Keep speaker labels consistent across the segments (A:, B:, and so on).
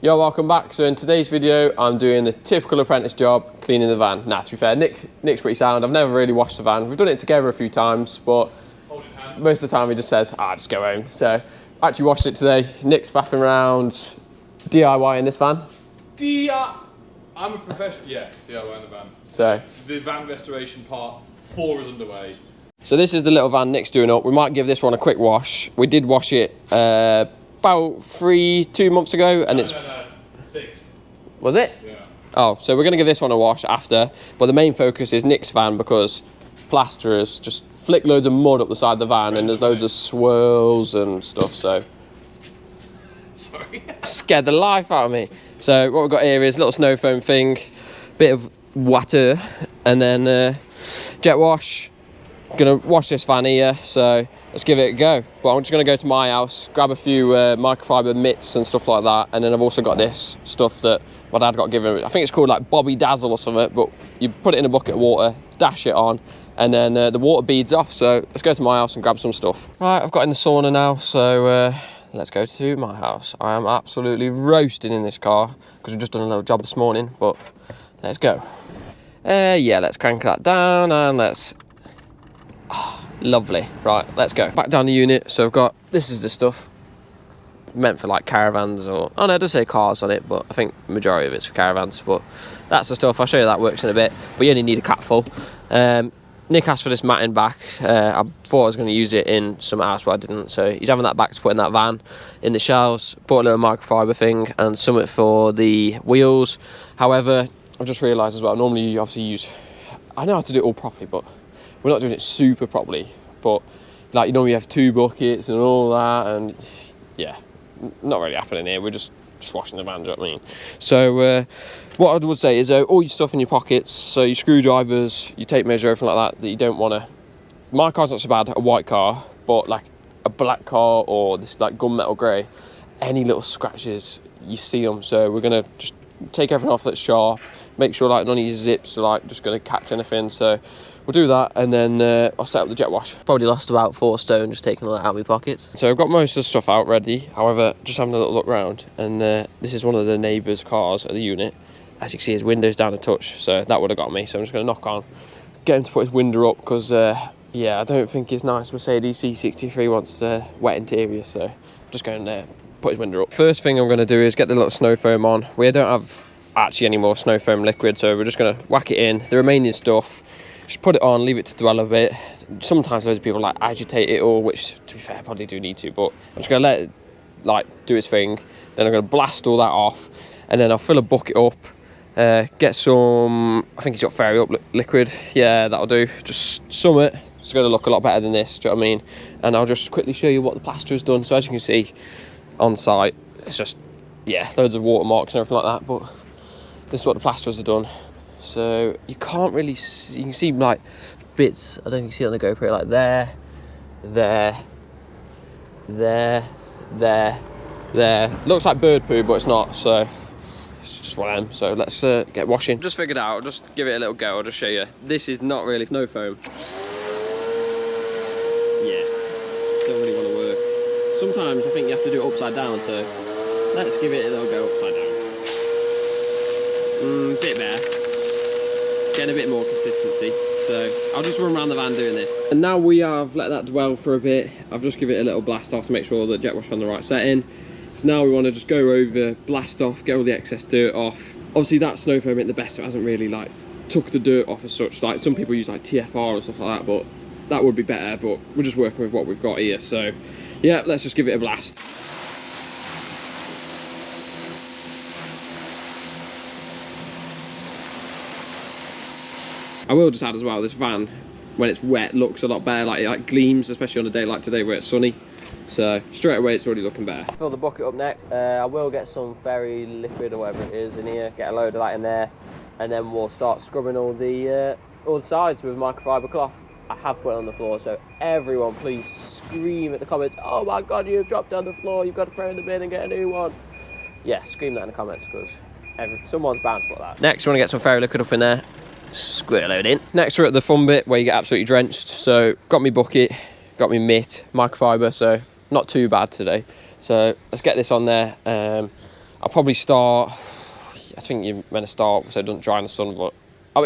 A: Yo, welcome back. So in today's video, I'm doing the typical apprentice job, cleaning the van. Nah, to be fair, Nick's pretty sound. I've never really washed the van. We've done it together a few times, but most of the time he just says, just go home. So I actually washed it today. Nick's faffing around DIY in this van.
B: I'm a professional. Yeah, DIY in the van.
A: So
B: the van restoration part 4 is underway.
A: So this is the little van Nick's doing up. We might give this one a quick wash. We did wash it about 2 months ago, and it's...
B: No, 6.
A: Was it?
B: Yeah.
A: Oh, so we're going to give this one a wash after, but the main focus is Nick's van because plasterers just flick loads of mud up the side of the van and there's loads of swirls and stuff, so...
B: Sorry.
A: Scared the life out of me. So what we've got here is a little snow foam thing, bit of water, and then jet wash. Gonna wash this van here, so let's give it a go. But I'm just gonna go to my house, grab a few microfiber mitts and stuff like that, and then I've also got this stuff that my dad got given. I think it's called like Bobby Dazzle or something, but you put it in a bucket of water, dash it on, and then the water beads off. So let's go to my house and grab some stuff. Right, I've got in the sauna now, so let's go to my house. I am absolutely roasting in this car because we've just done a little job this morning, but let's go. Yeah, let's crank that down and let's... Lovely. Right, let's go. Back down the unit. So I've got, this is the stuff meant for like caravans or, oh no, it does say cars on it, but I think the majority of it's for caravans, but that's the stuff. I'll show you that works in a bit, but you only need a cap full. Nick asked for this matting back. I thought I was going to use it in some house, but I didn't, so he's having that back to put in that van in the shelves. Bought a little microfiber thing and something for the wheels. However, I've just realised as well, normally you obviously use, I know how to do it all properly, but we're not doing it super properly, but like, you know, we have 2 buckets and all that, and yeah, not really happening here. We're just washing the van, do you know what I mean? So what I would say is all your stuff in your pockets, so your screwdrivers, your tape measure, everything like that you don't want to... My car's not so bad, a white car, but like a black car or this like gunmetal grey, any little scratches, you see them. So we're going to just take everything off that's sharp, make sure like none of your zips are like just going to catch anything. So we'll do that, and then I'll set up the jet wash. Probably lost about 4 stone just taking all that out of my pockets. So I've got most of the stuff out ready. However, just having a little look around, and this is one of the neighbours' cars at the unit. As you can see, his window's down a touch, so that would have got me. So I'm just going to knock on, get him to put his window up, because yeah, I don't think his nice Mercedes C63 wants wet interior, so I'm just going to put his window up. First thing I'm going to do is get the little snow foam on. We don't have actually any more snow foam liquid, so we're just going to whack it in. The remaining stuff, just put it on, leave it to dwell a bit. Sometimes loads of people like agitate it all, which to be fair, I probably do need to, but I'm just going to let it like do its thing. Then I'm going to blast all that off, and then I'll fill a bucket up, get some, I think it's got Fairy Up liquid. Yeah, that'll do. Just sum it. It's going to look a lot better than this, do you know what I mean? And I'll just quickly show you what the plaster has done. So as you can see on site, it's just, yeah, loads of watermarks and everything like that, but this is what the plasterers have done. So you can't really see, you can see like bits, I don't think you can see it on the GoPro, like there, looks like bird poo, but it's not, so it's just one of them. So let's get washing. Just figured out, I'll just give it a little go, I'll just show you. This is not really no foam. Yeah, don't really want to work. Sometimes I think you have to do it upside down, so let's give it a little go upside down. Bit better. Getting a bit more consistency, so I'll just run around the van doing this. And now we have let that dwell for a bit. I've just given it a little blast off to make sure the jet wash on the right setting. So now we want to just go over, blast off, get all the excess dirt off. Obviously that snow foam ain't the best, so it hasn't really like took the dirt off as such. Like some people use like TFR or stuff like that, but that would be better, but we're just working with what we've got here. So yeah, let's just give it a blast. I will just add as well, this van, when it's wet, looks a lot better, like it like gleams, especially on a day like today where it's sunny. So straight away it's already looking better. Fill the bucket up next. I will get some fairy liquid or whatever it is in here, get a load of that in there, and then we'll start scrubbing all the sides with microfiber cloth. I have put it on the floor, so everyone please scream at the comments, oh my god, you've dropped on the floor, you've got to throw in the bin and get a new one. Yeah, scream that in the comments, because someone's bound to put that. Next, we want to get some fairy liquid up in there. Squirt a load in. Next we're at the fun bit where you get absolutely drenched. So got me bucket, got me mitt, microfiber, so not too bad today. So let's get this on there. I'll probably start, I think you're meant to start so it doesn't dry in the sun, but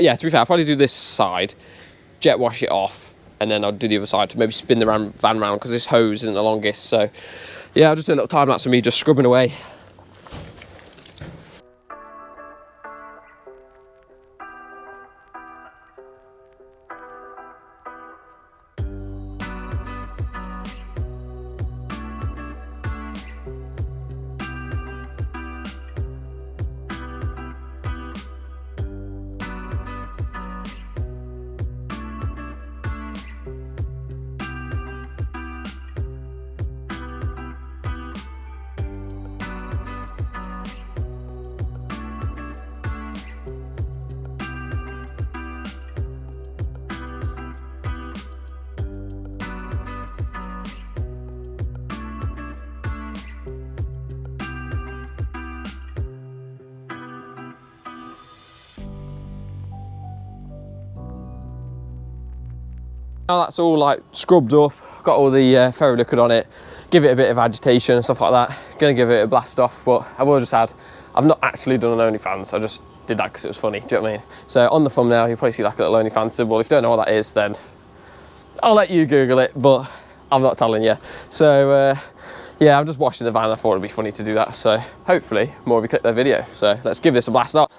A: yeah, to be fair, I'll probably do this side, jet wash it off, and then I'll do the other side to maybe spin the van round, because this hose isn't the longest. So yeah, I'll just do a little time lapse of me just scrubbing away. Now that's all like scrubbed up, got all the ferro liquid on it, give it a bit of agitation and stuff like that. Gonna give it a blast off, but I've not actually done an OnlyFans, I just did that because it was funny, do you know what I mean? So on the thumbnail, you'll probably see like a little OnlyFans symbol. If you don't know what that is, then I'll let you Google it, but I'm not telling you. So yeah, I'm just washing the van. I thought it'd be funny to do that. So hopefully more of you click that video. So let's give this a blast off.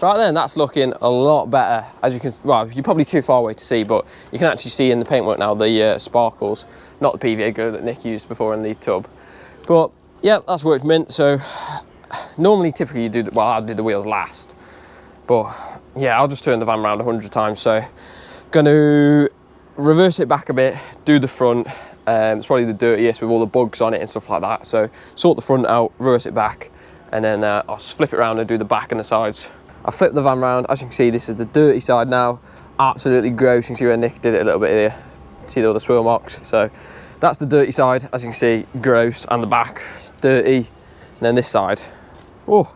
A: Right then, that's looking a lot better. As you can, well, you're probably too far away to see, but you can actually see in the paintwork now the sparkles, not the PVA glue that Nick used before in the tub. But yeah, that's worked mint. So normally, typically you do, well, I'll do the wheels last, but yeah, I'll just turn the van around 100 times. So gonna reverse it back a bit, do the front. It's probably the dirtiest with all the bugs on it and stuff like that. So sort the front out, reverse it back, and then I'll flip it around and do the back and the sides. I flipped the van round. As you can see, this is the dirty side now. Absolutely gross. You can see where Nick did it a little bit here. See all the swirl marks. So that's the dirty side. As you can see, gross. And the back, dirty. And then this side, oh,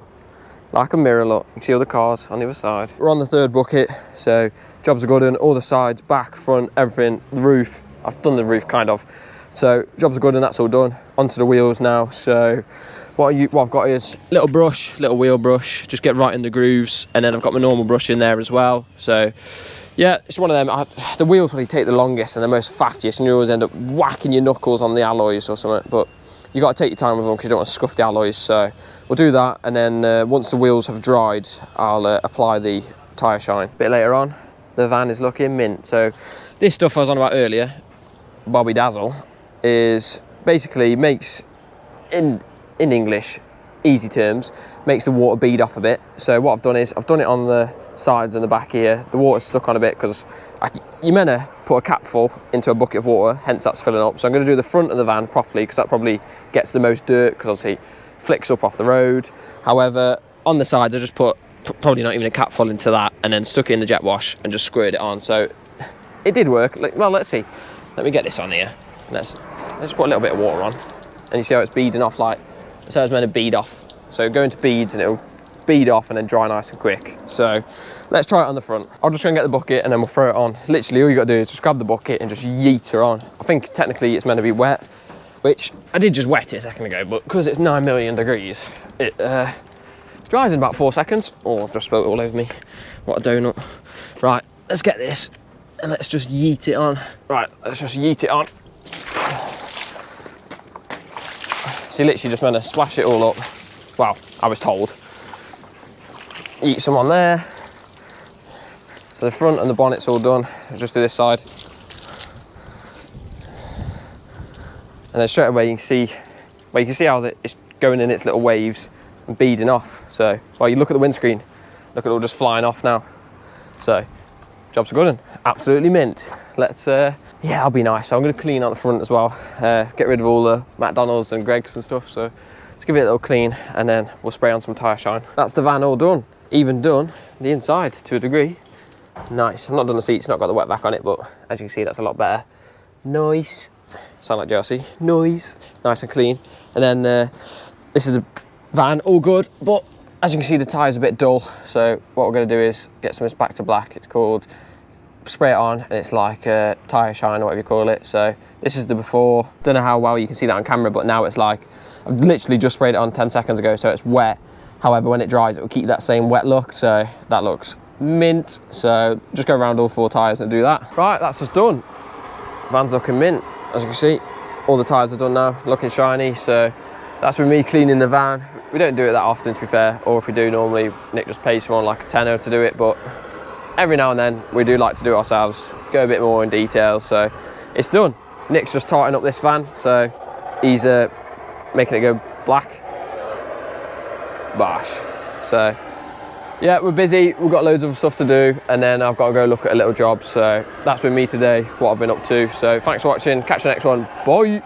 A: like a mirror, look. You can see all the cars on the other side. We're on the third bucket. So jobs are good done. All the sides, back, front, everything. The roof. I've done the roof kind of. So jobs are good and that's all done. Onto the wheels now. So what I've got is little brush, little wheel brush, just get right in the grooves, and then I've got my normal brush in there as well. So yeah, it's one of them. The wheels probably take the longest and the most faffiest, and you always end up whacking your knuckles on the alloys or something, but you got to take your time with them because you don't want to scuff the alloys. So we'll do that, and then once the wheels have dried, I'll apply the tyre shine. A bit later on, the van is looking mint. So this stuff I was on about earlier, Bobby Dazzle, is basically makes, in English, easy terms, makes the water bead off a bit. So what I've done is I've done it on the sides and the back here. The water's stuck on a bit because you're meant to put a cap full into a bucket of water, hence that's filling up. So I'm going to do the front of the van properly because that probably gets the most dirt, because obviously it flicks up off the road. However, on the sides I just put probably not even a cap full into that, and then stuck it in the jet wash and just squirted it on. So it did work. Well, let's see. Let me get this on here. Let's put a little bit of water on, and you see how it's beading off, like so it's meant to bead off. So go into beads and it'll bead off and then dry nice and quick. So let's try it on the front. I'll just go and get the bucket and then we'll throw it on. Literally all you got to do is just grab the bucket and just yeet her on. I think technically it's meant to be wet, which I did just wet it a second ago, but because it's 9 million degrees, it dries in about 4 seconds. Oh, I've just spilled it all over me. What a donut. Right, let's get this and let's just yeet it on. Right, let's just yeet it on. So you literally just meant to splash it all up. Well, I was told. Eat some on there. So the front and the bonnet's all done. I'll just do this side. And then straight away you can see how it's going in its little waves and beading off. So, well, you look at the windscreen, look at it all just flying off now. So, jobs are good and absolutely mint. Let's, yeah, I'll be nice. So I'm going to clean out the front as well. Get rid of all the McDonald's and Greggs and stuff. So let's give it a little clean and then we'll spray on some tyre shine. That's the van all done. Even done the inside to a degree. Nice. I've not done the seats, not got the wet back on it, but as you can see, that's a lot better. Nice. Sound like Jersey. Nice. Nice and clean. And then this is the van, all good, but as you can see, the tyre's a bit dull, so what we're going to do is get some of this back to black. It's called spray it on, and it's like a tyre shine or whatever you call it. So this is the before. Don't know how well you can see that on camera, but now it's like, I've literally just sprayed it on 10 seconds ago, so it's wet. However, when it dries, it will keep that same wet look, so that looks mint. So just go around all 4 tyres and do that. Right, that's just done. Van's looking mint, as you can see. All the tyres are done now, looking shiny. So that's with me cleaning the van. We don't do it that often, to be fair, or if we do, normally Nick just pays someone like a tenner to do it, but every now and then we do like to do it ourselves, go a bit more in detail. So it's done. Nick's just tarting up this van, so he's making it go black. Bash. So yeah, we're busy, we've got loads of stuff to do, and then I've got to go look at a little job. So that's with me today, what I've been up to. So thanks for watching, catch you next one, bye.